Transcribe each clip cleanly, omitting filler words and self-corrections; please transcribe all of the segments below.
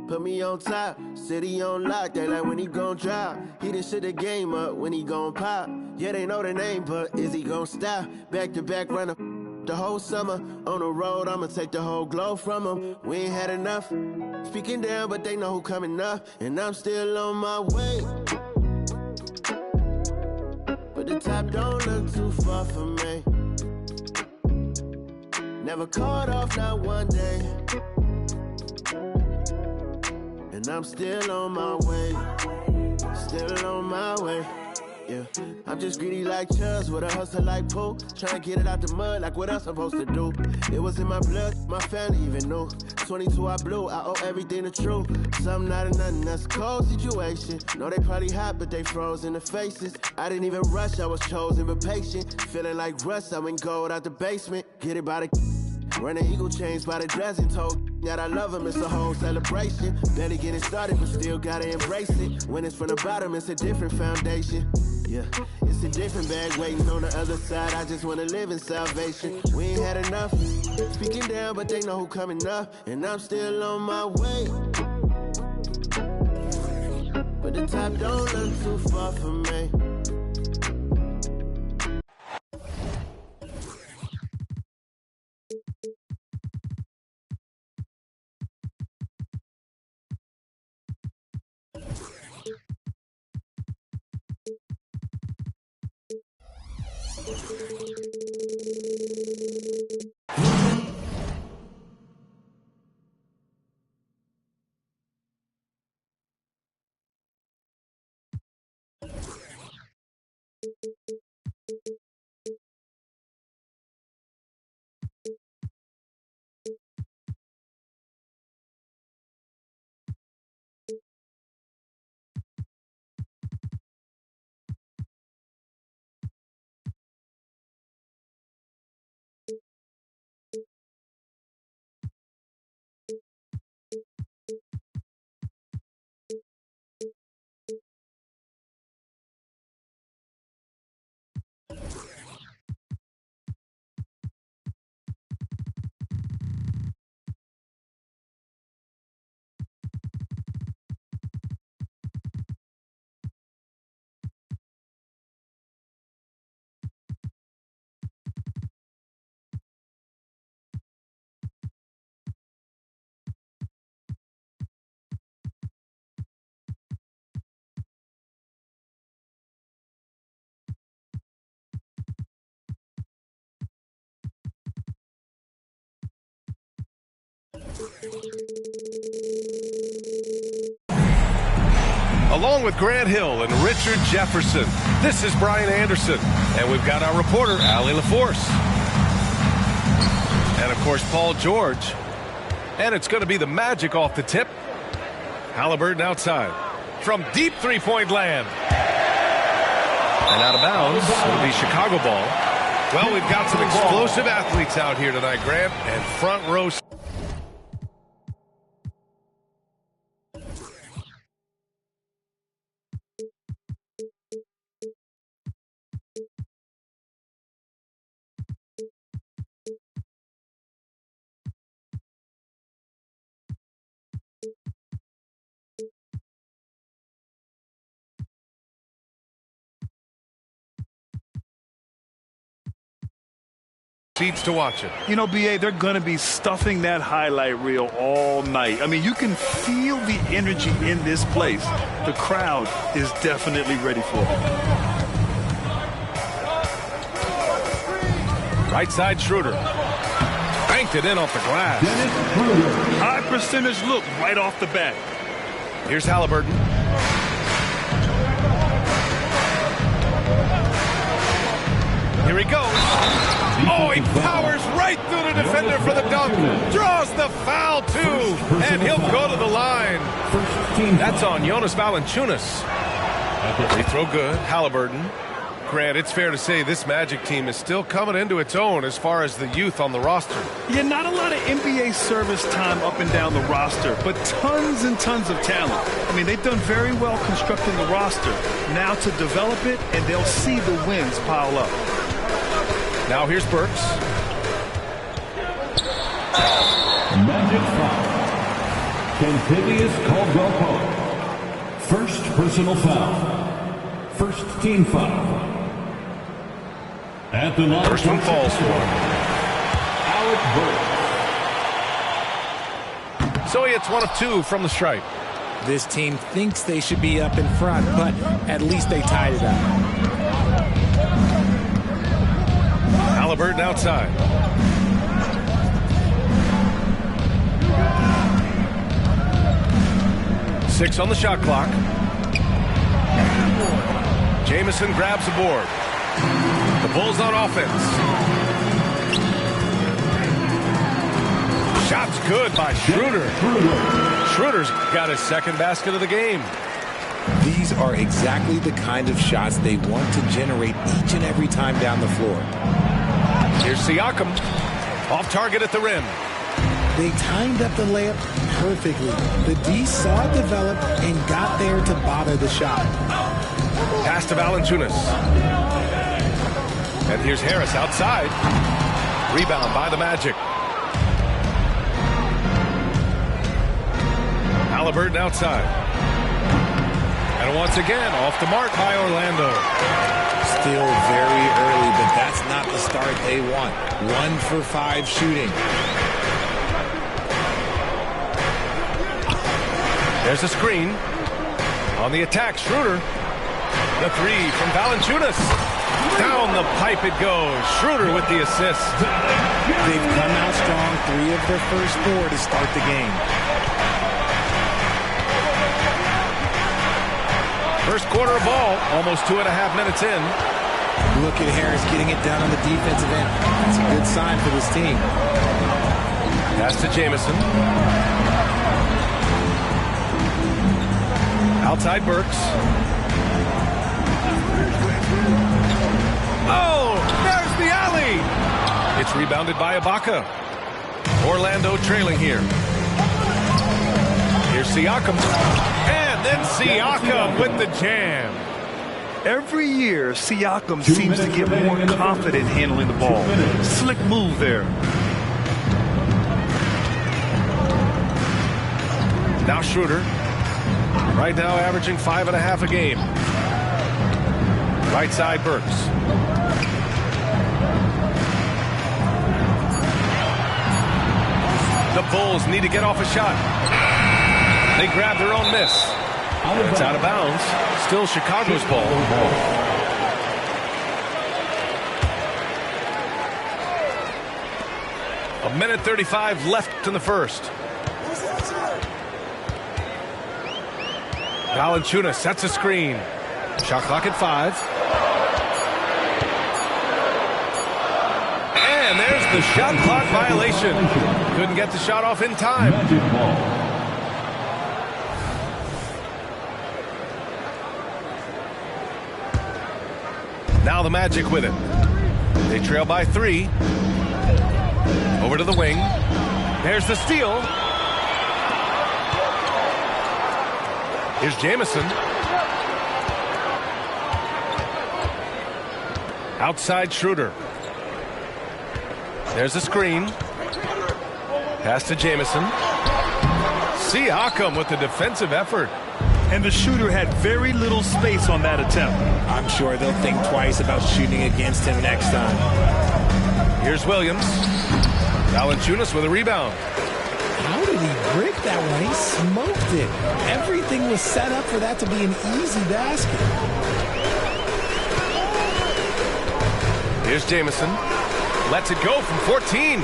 Put me on top, city on lock, they like when he gon' drop. He done shit the game up when he gon' pop. Yeah, they know the name, but is he gon' stop? Back to back runner the whole summer. On the road, I'ma take the whole glow from him. We ain't had enough. Speaking down, but they know who coming up. And I'm still on my way. But the top don't look too far for me. Never caught off, not one day. And I'm still on my way, still on my way, yeah. I'm just greedy like Chuz, with a hustle like Pooh. Trying to get it out the mud, like what else I'm supposed to do? It was in my blood, my family even knew. 22 I blew, I owe everything to true. Something out of nothing, that's a cold situation. Know they probably hot, but they froze in the faces. I didn't even rush, I was chosen but patient. Feeling like Russ, I went gold out the basement. Get it by the running eagle chains by the dozen, told that I love him, it's a whole celebration. Barely getting started, but still gotta embrace it. When it's from the bottom, it's a different foundation. Yeah, it's a different bag waiting on the other side. I just wanna live in salvation. We ain't had enough. Speaking down, but they know who coming up. And I'm still on my way. But the top don't look too far for me. Along with Grant Hill and Richard Jefferson, this is Brian Anderson, and we've got our reporter, Allie LaForce. And, of course, Paul George. And it's going to be the Magic off the tip. Halliburton outside from deep three-point land. And out of bounds, it'll be Chicago ball. Well, we've got some explosive athletes out here tonight, Grant, and front row. Seats to watch it. You know, BA, they're going to be stuffing that highlight reel all night. I mean, you can feel the energy in this place. The crowd is definitely ready for it. Right side Schroeder. Banked it in off the glass. High percentage look right off the bat. Here's Halliburton. Here he goes. Oh, he powers right through the defender for the dunk. Draws the foul, too. And he'll go to the line. That's on Jonas Valanciunas. They throw good. Halliburton. Grant, it's fair to say this Magic team is still coming into its own as far as the youth on the roster. Yeah, not a lot of NBA service time up and down the roster, but tons and tons of talent. I mean, they've done very well constructing the roster. Now to develop it, and they'll see the wins pile up. Now here's Burks. Kentavious Caldwell-Pope. First personal foul. First team foul. At the line. First one falls for him. Alec Burks. So he hits 1 of 2 from the stripe. This team thinks they should be up in front, but at least they tied it up. Halliburton outside. Six on the shot clock. Jamison grabs the board. The Bulls on offense. Shot's good by Schroeder. Schroeder's got his second basket of the game. These are exactly the kind of shots they want to generate each and every time down the floor. Here's Siakam. Off target at the rim. They timed up the layup perfectly. The D saw it develop and got there to bother the shot. Pass to Valanciunas. And here's Harris outside. Rebound by the Magic. Halliburton outside. And once again, off the mark by Orlando. Still very early, but that's not the start they want. 1 for 5 shooting. There's a screen. On the attack, Schroeder. The three from Valanciunas. Down the pipe it goes. Schroeder with the assist. They've come out strong 3 of their first 4 to start the game. First quarter of ball, almost 2.5 minutes in. Look at Harris getting it done on the defensive end. That's a good sign for this team. Pass to Jamison. Outside Burks. Oh, there's the alley. It's rebounded by Ibaka. Orlando trailing here. Here's Siakam. And then Siakam with the jam. Every year, Siakam seems to get more confident handling the ball. Slick move there. Now Schroeder. Right now averaging 5.5 a game. Right side Burks. The Bulls need to get off a shot. They grab their own miss. It's out of bounds. Still Chicago's ball. A minute 35 left in the first. Valanciunas sets a screen. Shot clock at 5. And there's the shot clock violation. Couldn't get the shot off in time. Now the Magic with it. They trail by 3. Over to the wing. There's the steal. Here's Jamison. Outside Schroeder. There's a screen. Pass to Jamison. Siakam with the defensive effort. And the shooter had very little space on that attempt. I'm sure they'll think twice about shooting against him next time. Here's Williams. Valanciunas with a rebound. How did he break that one? He smoked it. Everything was set up for that to be an easy basket. Here's Jamison. Lets it go from 14.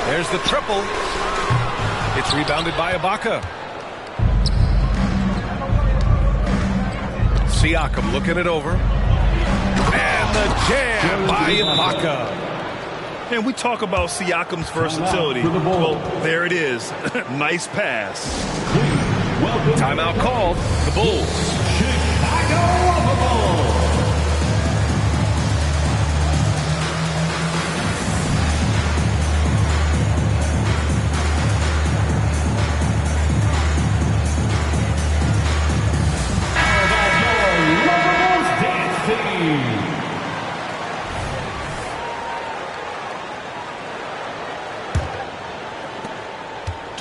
There's the triple. It's rebounded by Ibaka. Siakam looking it over. And the jam by Ibaka. And we talk about Siakam's versatility. Well, there it is. Nice pass. Timeout called. The Bulls. Chicago Bulls. dancing.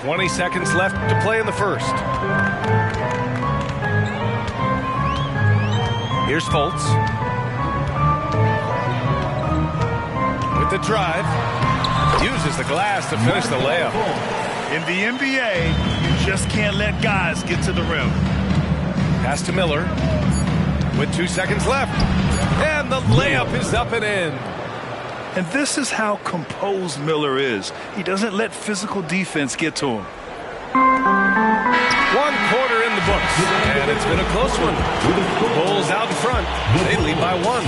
20 seconds left to play in the first. Here's Fultz. With the drive. Uses the glass to finish the layup. In the NBA, you just can't let guys get to the rim. Pass to Miller. With 2 seconds left. And the layup is up and in. And this is how composed Miller is. He doesn't let physical defense get to him. 1 quarter in the books, and it's been a close one. Bulls out in front. They lead by 1.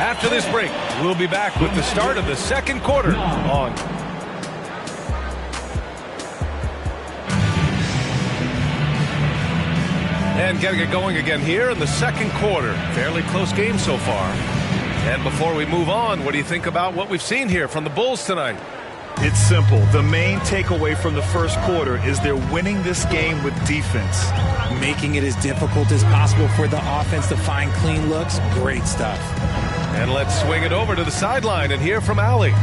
After this break, we'll be back with the start of the second quarter on. And getting it going again here in the second quarter. Fairly close game so far. And before we move on, what do you think about what we've seen here from the Bulls tonight? It's simple. The main takeaway from the first quarter is they're winning this game with defense. Making it as difficult as possible for the offense to find clean looks. Great stuff. And let's swing it over to the sideline and hear from Allie.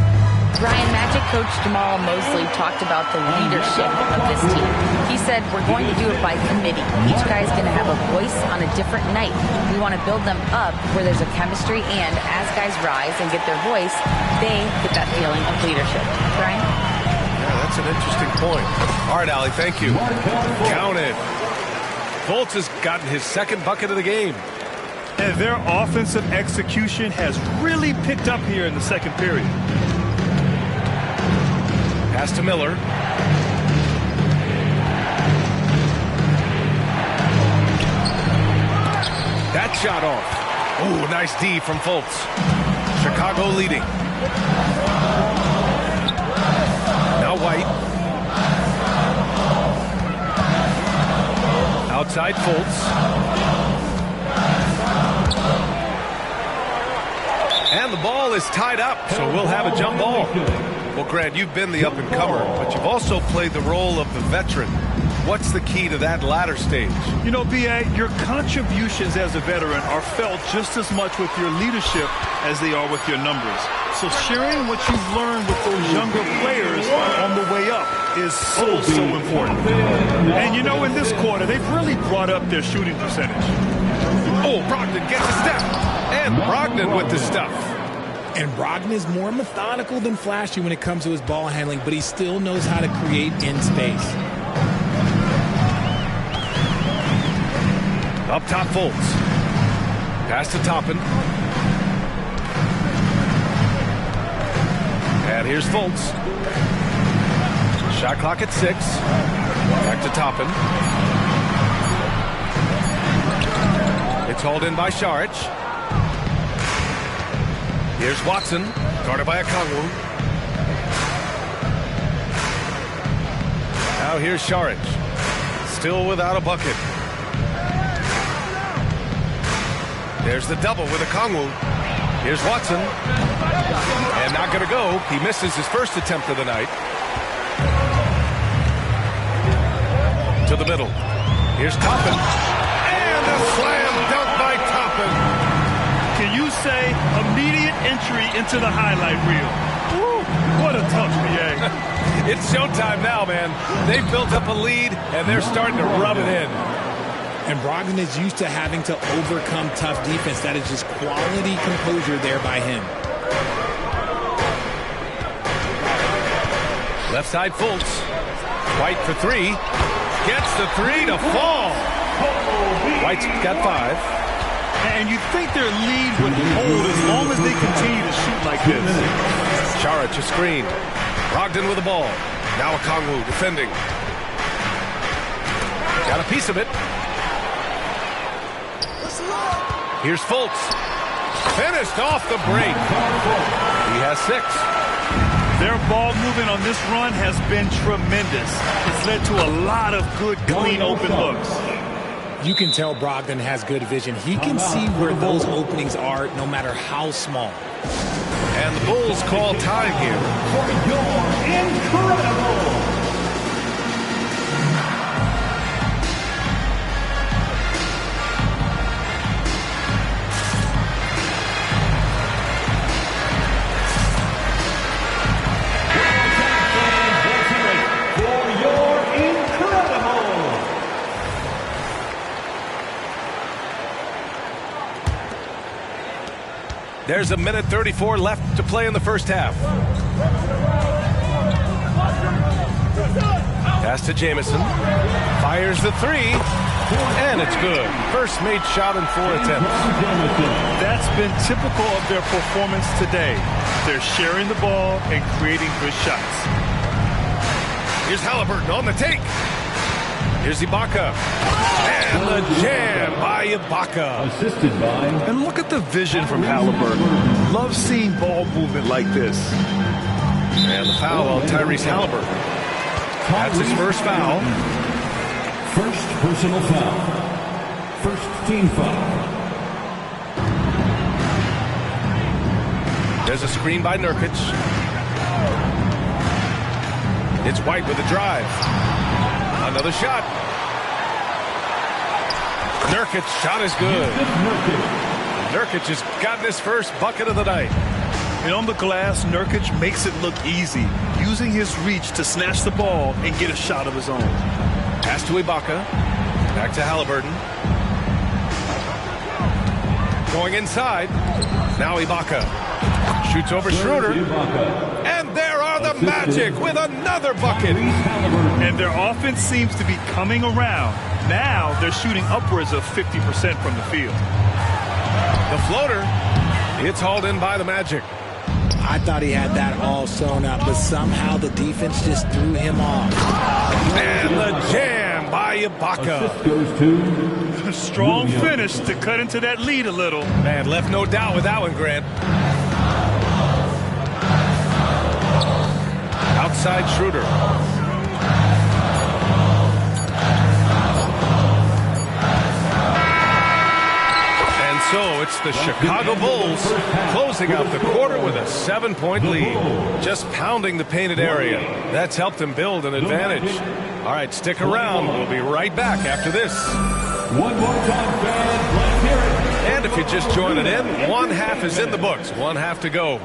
Brian, Magic coach Jamal Mosley talked about the leadership of this team. He said, we're going to do it by committee. Each guy's going to have a voice on a different night. We want to build them up where there's a chemistry, and as guys rise and get their voice, they get that feeling of leadership. Brian? Yeah, that's an interesting point. All right, Allie, thank you. Counted. Fultz has gotten his second bucket of the game. And their offensive execution has really picked up here in the second period. Pass to Miller. That shot off. Oh, nice D from Fultz. Chicago leading. Now White. Outside Fultz. And the ball is tied up, so we'll have a jump ball. Well, Grant, you've been the up-and-comer, but you've also played the role of the veteran. What's the key to that latter stage? You know, B.A., your contributions as a veteran are felt just as much with your leadership as they are with your numbers. So sharing what you've learned with those younger players on the way up is so important. And, you know, in this quarter, they've really brought up their shooting percentage. Oh, Brogdon gets a step. And Brogdon with the stuff. And Brogdon is more methodical than flashy when it comes to his ball handling, but he still knows how to create in space. Up top, Fultz. Pass to Toppin. And here's Fultz. Shot clock at 6. Back to Toppin. It's hauled in by Saric. Here's Watson, guarded by Okongwu. Now here's Saric, still without a bucket. There's the double with Okongwu. Here's Watson, and not going to go. He misses his first attempt of the night. To the middle. Here's Toppin, and a slam dunk by Toppin. Can you say immediate entry into the highlight reel? Woo, what a touch, B.A. It's showtime now, man. They've built up a lead, and they're starting to rub it in. And Brogdon is used to having to overcome tough defense. That is just quality composure there by him. Left side, Fultz. White for 3. Gets the 3 to fall. White's got 5. And you think their lead would hold as long as they continue to shoot like this. Saric a screen. Brogdon with the ball. Now Okongwu defending. Got a piece of it. Here's Fultz. Finished off the break. He has 6. Their ball movement on this run has been tremendous. It's led to a lot of good, clean, open looks. You can tell Brogdon has good vision. He can see where those openings are no matter how small. And the Bulls call time here. For your incredible for your There's a minute 34 left to play in the first half. Pass to Jamison. Fires the three. And it's good. First made shot in 4 attempts. That's been typical of their performance today. They're sharing the ball and creating good shots. Here's Halliburton on the take. Here's Ibaka. And the jam by Ibaka. Assisted by. And look at the vision from Halliburton. Love seeing ball movement like this. And the foul on Tyrese Halliburton. That's his first foul. First personal foul. First team foul. There's a screen by Nurkic. It's White with a drive. Another shot. Nurkic's shot is good. Nurkic has gotten his first bucket of the night. And on the glass, Nurkic makes it look easy, using his reach to snatch the ball and get a shot of his own. Pass to Ibaka. Back to Halliburton. Going inside. Now Ibaka. Shoots over Schroeder. And there are the Magic with another bucket. And their offense seems to be coming around. Now they're shooting upwards of 50% from the field. The floater. It's hauled in by the Magic. I thought he had that all sewn up, but somehow the defense just threw him off. And the jam by Ibaka. Goes to A strong finish to cut into that lead a little. Man, left no doubt with that one, Grant. Outside Schroeder. So it's the Chicago Bulls closing out the quarter with a 7-point lead. Just pounding the painted area. That's helped them build an advantage. All right, stick around. We'll be right back after this. one more time, fans. Let's hear it. And if you're just joining in, one half is in the books. One half to go.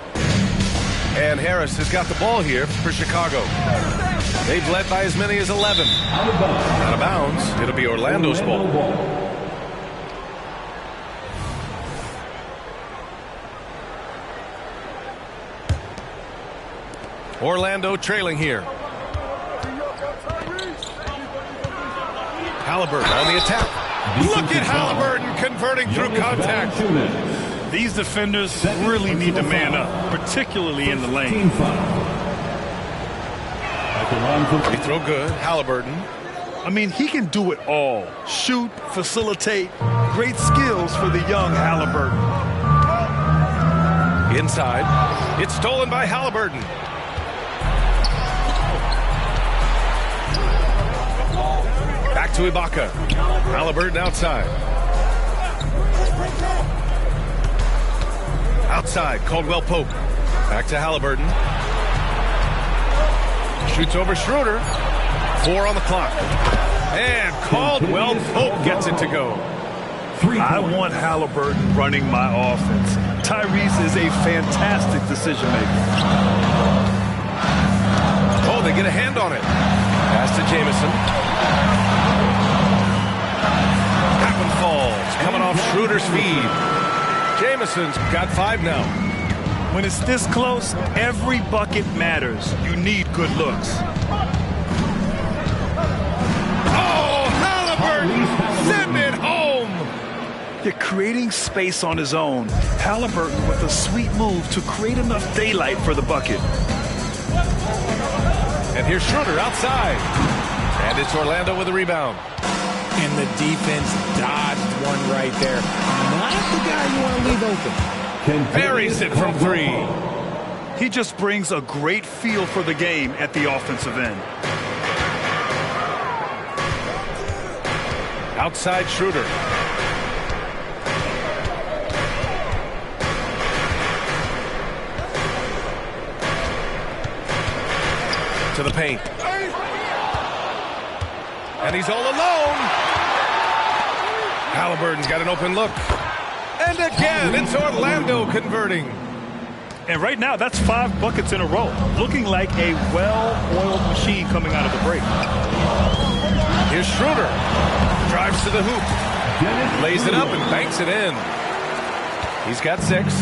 And Harris has got the ball here for Chicago. They've led by as many as 11. Out of bounds. It'll be Orlando's ball. Orlando trailing here. Halliburton on the attack. Look at Halliburton converting through contact. These defenders really need to man up, particularly in the lane. They throw good. Halliburton. I mean, he can do it all. Shoot, facilitate. Great skills for the young Halliburton. Inside. It's stolen by Halliburton. Back to Ibaka. Halliburton outside. Outside, Caldwell Pope. Back to Halliburton. Shoots over Schroeder. 4 on the clock. And Caldwell Pope gets it to go. I want Halliburton running my offense. Tyrese is a fantastic decision maker. Oh, they get a hand on it. Pass to Jamison. Falls, coming off Schroeder's feed. Jamison's got 5 now. When it's this close, every bucket matters. You need good looks. Oh, Halliburton! Send it home! They're creating space on his own. Halliburton with a sweet move to create enough daylight for the bucket. And here's Schroeder outside. And it's Orlando with a rebound. And the defense dodged one right there. Not the guy you want to leave open. Buries it from 3. He just brings a great feel for the game at the offensive end. Outside Schroeder. To the paint. And he's all alone. Halliburton's got an open look. And again, it's Orlando converting. And right now, that's 5 buckets in a row. Looking like a well-oiled machine coming out of the break. Here's Schroeder. Drives to the hoop. Lays it up and banks it in. He's got 6.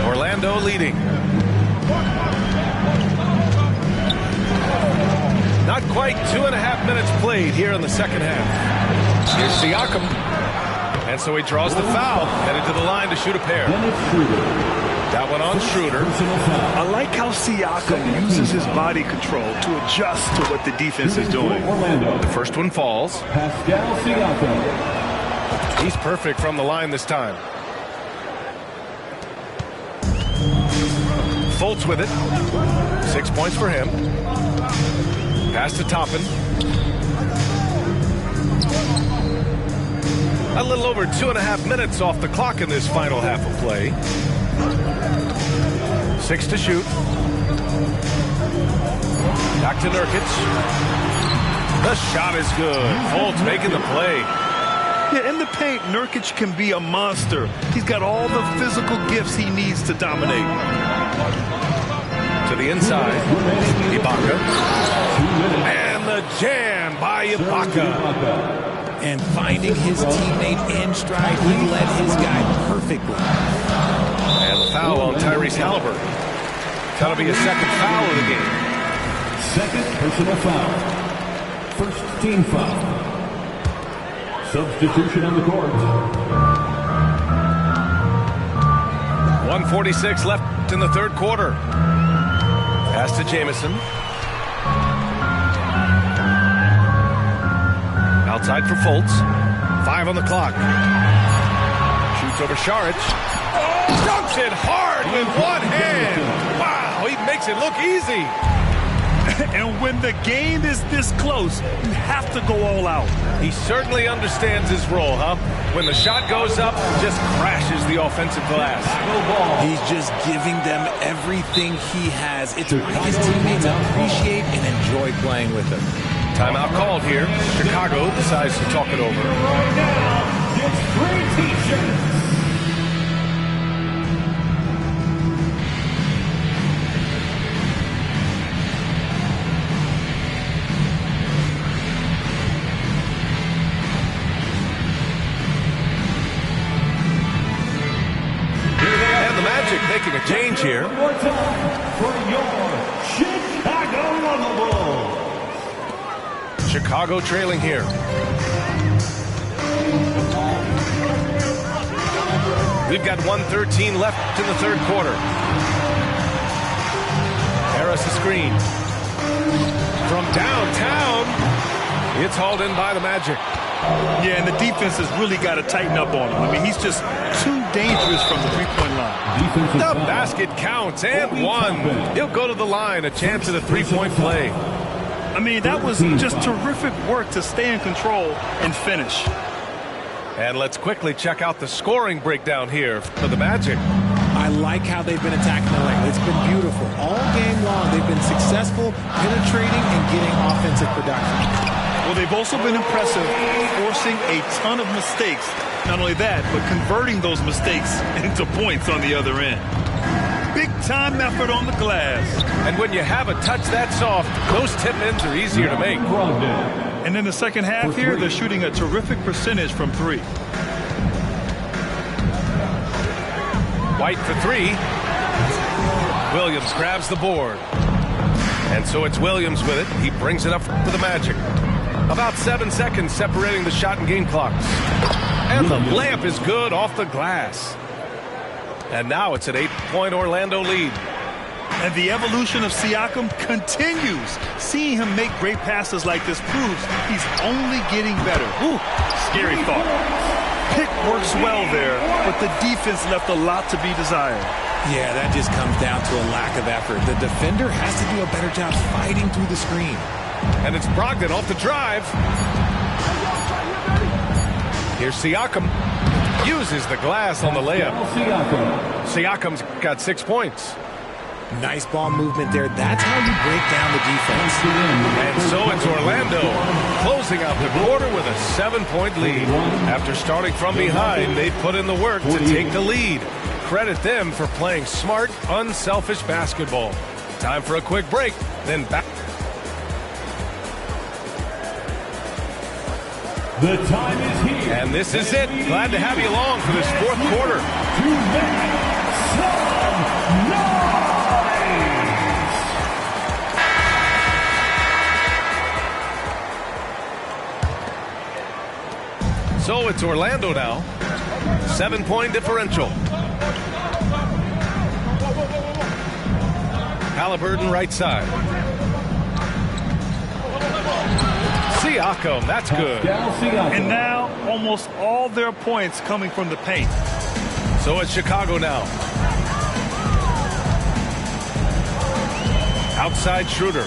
Orlando leading. Not quite 2.5 minutes played here in the second half. Here's Siakam. And so he draws the foul, headed to the line to shoot a pair. That one on Schroeder. I like how Siakam uses his body control to adjust to what the defense is doing. The first one falls. Pascal Siakam. He's perfect from the line this time. Fultz with it. 6 points for him. Pass to Toppin. A little over 2.5 minutes off the clock in this final half of play. 6 to shoot. Back to Nurkic. The shot is good. Fultz making the play. Yeah, in the paint, Nurkic can be a monster. He's got all the physical gifts he needs to dominate. To the inside. Ibaka. And the jam by Ibaka. And finding his teammate in stride, he led his guy perfectly. And the foul on Tyrese Halliburton. That'll be a second foul of the game. Second personal foul. First team foul. Substitution on the court. 1:46 left in the third quarter. Pass to Jamison. Outside for Fultz. 5 on the clock. Shoots over Šarić. Dumps it hard with one hand. Wow, he makes it look easy. And when the game is this close, you have to go all out. He certainly understands his role, huh? When the shot goes up, just crashes the offensive glass. He's just giving them everything he has. It's what his teammates appreciate and enjoy playing with him. Timeout called here. Chicago decides to talk it over. Right now, it's 3 T-shirts. And the Magic making a change here. One more time for your Chicago Bulls. Chicago trailing here. We've got 1:13 left in the third quarter. Harris a screen. From downtown, it's hauled in by the Magic. Yeah, and the defense has really got to tighten up on him. I mean, he's just too dangerous from the three-point line. The basket counts and one. He'll go to the line, a chance at a three-point play. I mean, that was just terrific work to stay in control and finish. And let's quickly check out the scoring breakdown here for the Magic. I like how they've been attacking the lane. It's been beautiful. All game long, they've been successful, penetrating and getting offensive production. Well, they've also been impressive, forcing a ton of mistakes. Not only that, but converting those mistakes into points on the other end. Big-time effort on the glass. And when you have a touch that soft, those tip-ins are easier to make. And in the second half here, they're shooting a terrific percentage from 3. White for 3. Williams grabs the board. And so it's Williams with it. He brings it up for the Magic. About 7 seconds separating the shot and game clocks. And the layup is good off the glass. And now it's an 8-point Orlando lead. And the evolution of Siakam continues. Seeing him make great passes like this proves he's only getting better. Ooh, scary thought. Pick works well there, but the defense left a lot to be desired. Yeah, that just comes down to a lack of effort. The defender has to do a better job fighting through the screen. And it's Brogdon off the drive. Here's Siakam. Uses the glass on the layup. Siakam's got 6 points. Nice ball movement there. That's how you break down the defense. And so it's Orlando closing out the quarter with a 7-point lead. After starting from behind, they put in the work to take the lead. Credit them for playing smart, unselfish basketball. Time for a quick break, then back. The time is here. And this is it. Glad to have you along for this fourth quarter. To make some So it's Orlando now. 7-point differential. Halliburton right side. Siakam, that's good. And now almost all their points coming from the paint. So it's Chicago now. Outside Schroeder.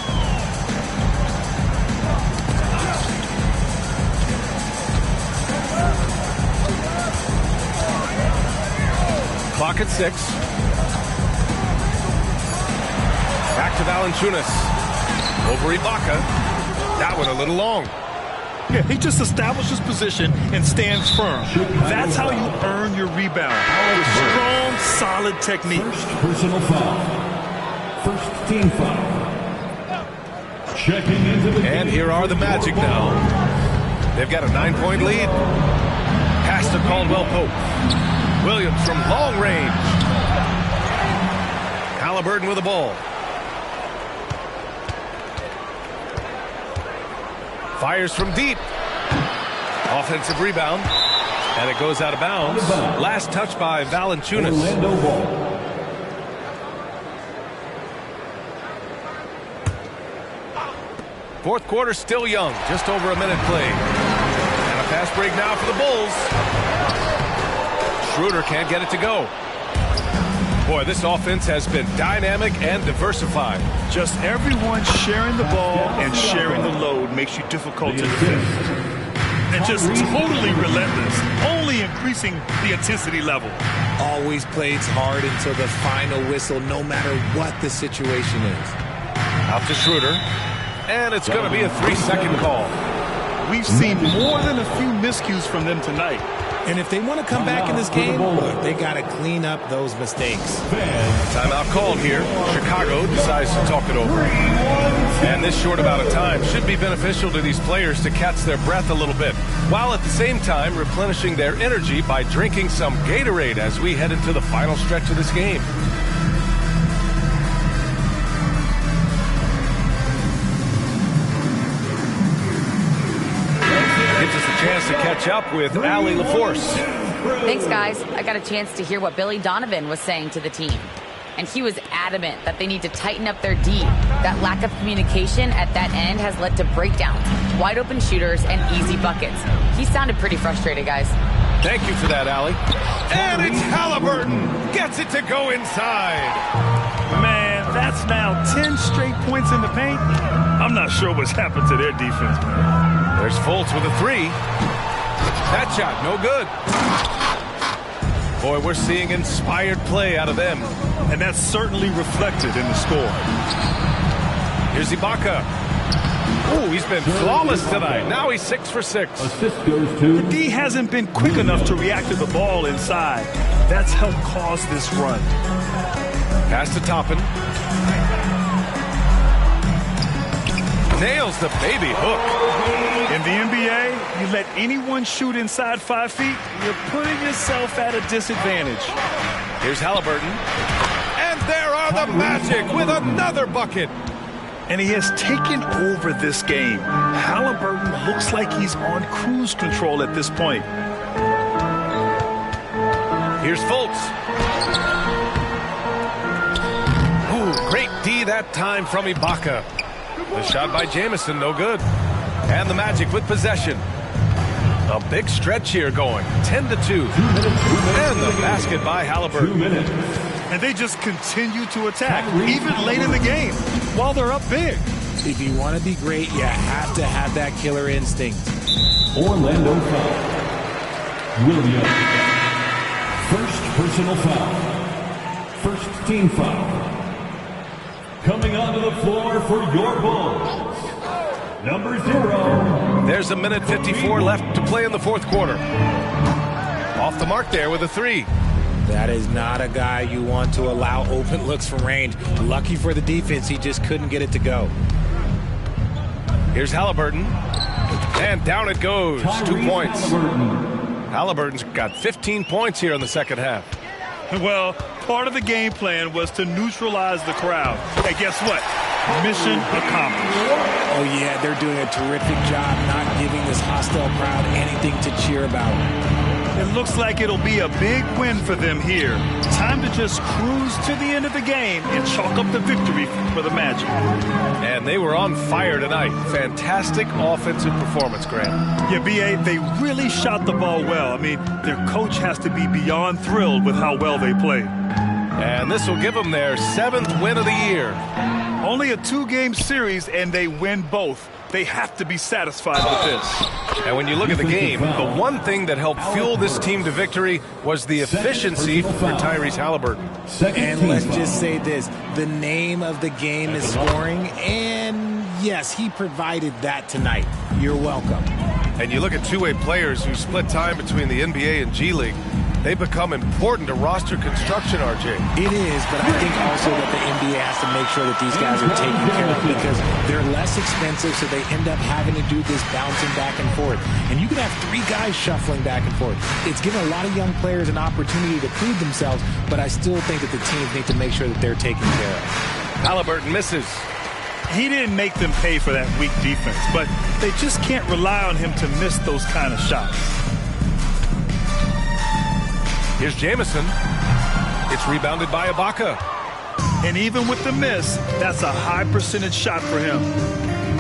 Clock at 6. Back to Valanciunas. Over Ibaka. That one a little long. Yeah, he just establishes position and stands firm. That's how you earn your rebound. With strong, solid technique. First personal foul. First team foul. Checking into the And here are the Magic now. They've got a 9-point lead. Pass to Caldwell Pope. Williams from long range. Halliburton with the ball. Fires from deep. Offensive rebound. And it goes out of bounds. Last touch by Valanciunas. Orlando ball. Fourth quarter still young. Just over a minute played. And a fast break now for the Bulls. Schroeder can't get it to go. Boy, this offense has been dynamic and diversified. Just everyone sharing the ball and sharing the load makes you difficult to defend. And just totally relentless, only increasing the intensity level. Always plays hard until the final whistle, no matter what the situation is. Out to Schroeder. And it's going to be a 3-second call. We've seen more than a few miscues from them tonight. And if they want to come back in this game, look, they got to clean up those mistakes. Timeout called here. Chicago decides to talk it over. And this short amount of time should be beneficial to these players to catch their breath a little bit, while at the same time replenishing their energy by drinking some Gatorade as we head into the final stretch of this game. Gives us a chance to catch up with Allie LaForce. Thanks, guys. I got a chance to hear what Billy Donovan was saying to the team. And he was adamant that they need to tighten up their D. That lack of communication at that end has led to breakdowns, wide open shooters, and easy buckets. He sounded pretty frustrated, guys. Thank you for that, Allie. And it's Halliburton. Gets it to go inside. Man, that's now 10 straight points in the paint. I'm not sure what's happened to their defense, man. There's Fultz with a 3. That shot, no good. Boy, we're seeing inspired play out of them. And that's certainly reflected in the score. Here's Ibaka. Ooh, he's been flawless tonight. Now he's 6 for 6. Assist goes to The D hasn't been quick enough to react to the ball inside. That's helped cause this run. Pass to Toppin. Nails the baby hook. In the NBA, you let anyone shoot inside 5 feet, you're putting yourself at a disadvantage. Here's Halliburton. And there are the Magic with another bucket. And he has taken over this game. Halliburton looks like he's on cruise control at this point. Here's Fultz. Ooh, great D that time from Ibaka. The shot by Jamison, no good. And the Magic with possession. A big stretch here going. 10-2. And the basket by Halliburton. 2 minutes. And they just continue to attack, even late in the game, while they're up big. If you want to be great, you have to have that killer instinct. Orlando foul. Williams. First personal foul. First team foul. Coming onto the floor for your Bulls. Number 0. There's a minute 54 left to play in the fourth quarter. Off the mark there with a 3. That is not a guy you want to allow open looks from range. Lucky for the defense, he just couldn't get it to go. Here's Halliburton. And down it goes. 2 points. Halliburton's got 15 points here in the second half. Well, part of the game plan was to neutralize the crowd. And guess what? Mission accomplished. Oh, yeah, they're doing a terrific job not giving this hostile still proud, anything to cheer about. It looks like it'll be a big win for them here. Time to just cruise to the end of the game and chalk up the victory for the Magic. And they were on fire tonight. Fantastic offensive performance, Grant. Yeah, B.A., they really shot the ball well. I mean, their coach has to be beyond thrilled with how well they played. And this will give them their 7th win of the year. Only a 2-game series, and they win both. They have to be satisfied with this. And when you look at the game, the one thing that helped fuel this team to victory was the efficiency for Tyrese Halliburton. And let's just say this, the name of the game is scoring, and yes, he provided that tonight. You're welcome. And you look at two-way players who split time between the NBA and G League. They become important to roster construction, RJ. It is, but I think also that the NBA has to make sure that these guys are taken care of because they're less expensive, so they end up having to do this bouncing back and forth. And you can have 3 guys shuffling back and forth. It's given a lot of young players an opportunity to prove themselves, but I still think that the teams need to make sure that they're taken care of. Halliburton misses. He didn't make them pay for that weak defense, but they just can't rely on him to miss those kind of shots. Here's Jamison. It's rebounded by Ibaka. And even with the miss, that's a high percentage shot for him.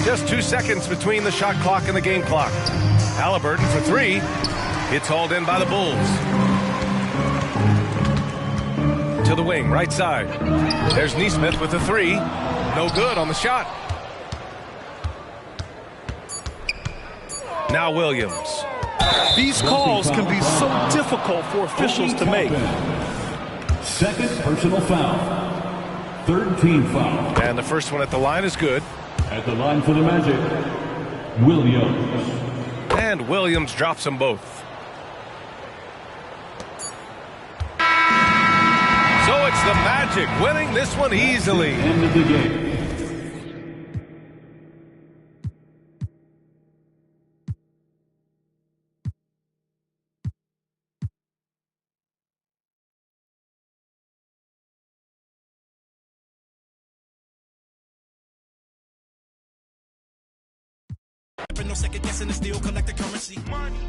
Just 2 seconds between the shot clock and the game clock. Halliburton for 3. It's hauled in by the Bulls. To the wing, right side. There's Nesmith with a 3. No good on the shot. Now Williams. These calls can be so difficult for officials to make. Second personal foul. Third team foul. And the first one at the line is good. At the line for the Magic, Williams. And Williams drops them both. So it's the Magic winning this one easily. End of the game. No second guessing and still collect the currency.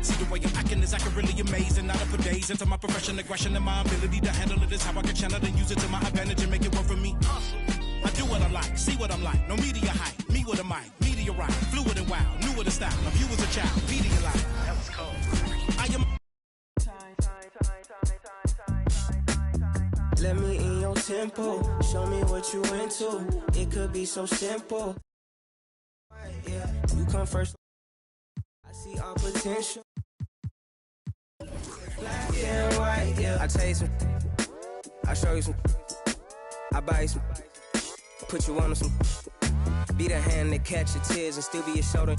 See the way I'm acting is accurately amazing. Not up for days into my profession, aggression, and my ability to handle it is how I can channel and use it to my advantage and make it work for me. I do what I like, see what I'm like. No media hype, me with a mic, meteorite, fluid and wild, new with a style. Of you as a child, Pedialyte. That was cold. I am. Let me in your tempo, show me what you into. It could be so simple. Yeah, you come first. I see all potential. Black and white, yeah. I tell you some, I show you some, I buy you some, put you on some. Be the hand that catch your tears and still be your shoulder.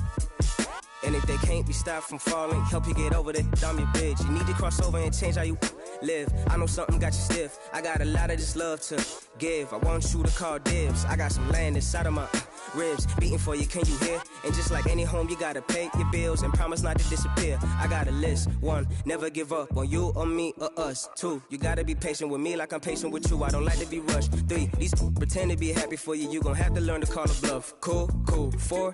And if they can't be stopped from falling, help you get over that, I'm your bitch. You need to cross over and change how you live. I know something got you stiff. I got a lot of this love to give. I want you to call dibs. I got some land inside of my ribs beating for you, can you hear? And just like any home, you gotta pay your bills and promise not to disappear. I got a list. 1, never give up on you or me or us. 2, you gotta be patient with me like I'm patient with you. I don't like to be rushed. 3, these pretend to be happy for you. You gon' have to learn to call a bluff. Cool. 4,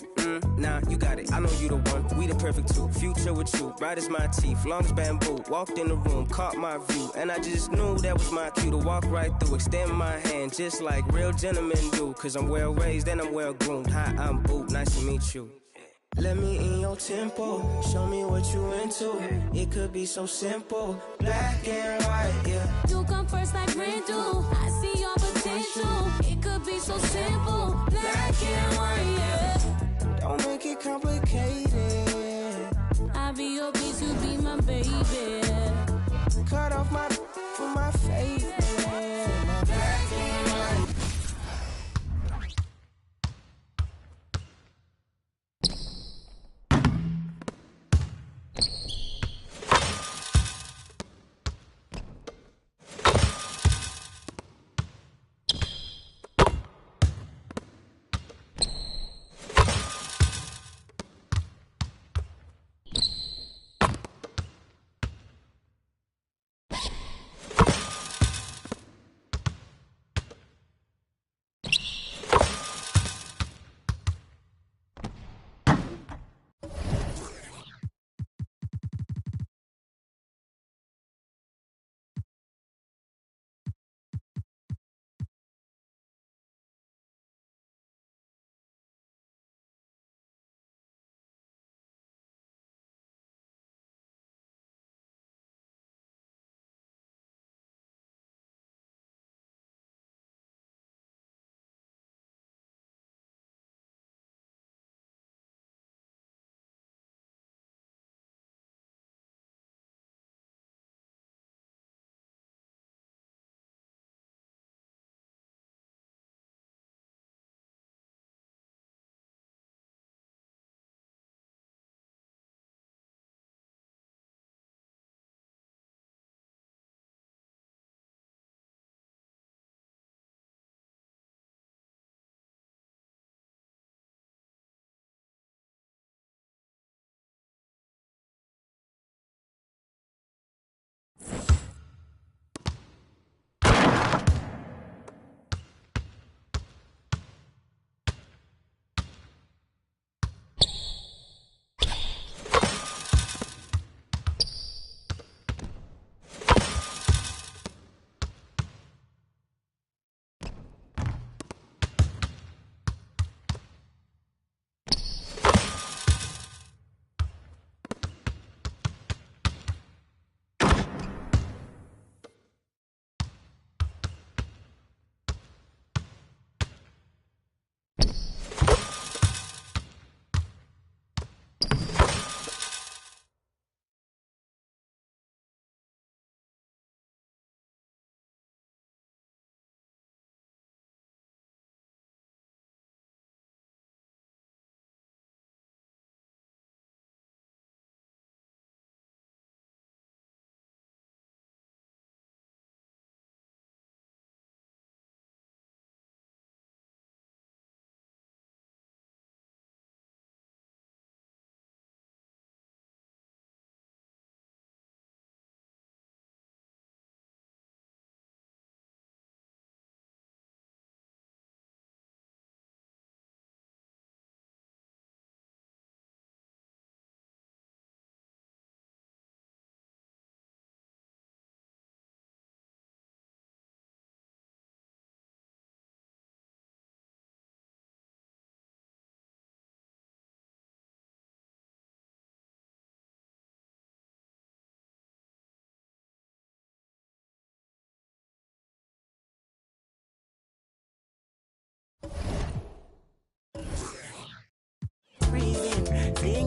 nah, you got it. I know you the one. We the perfect two. Future with you. Bright as my teeth. Long as bamboo. Walked in the room, caught my view, and I just knew that was my cue to walk right through. Extend my hand just like real gentlemen do. Cause I'm well raised and I'm well groomed. Hi, I'm Boot. Nice to meet you. Let me in your tempo. Show me what you into. It could be so simple. Black and white, yeah. You come first like rain do. I see your potential. It could be so simple. Black and white, yeah. Don't make it complicated. I'll be your piece, you be my baby. Cut off my for my favorite. Black and white.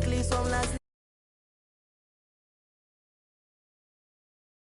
clean, some last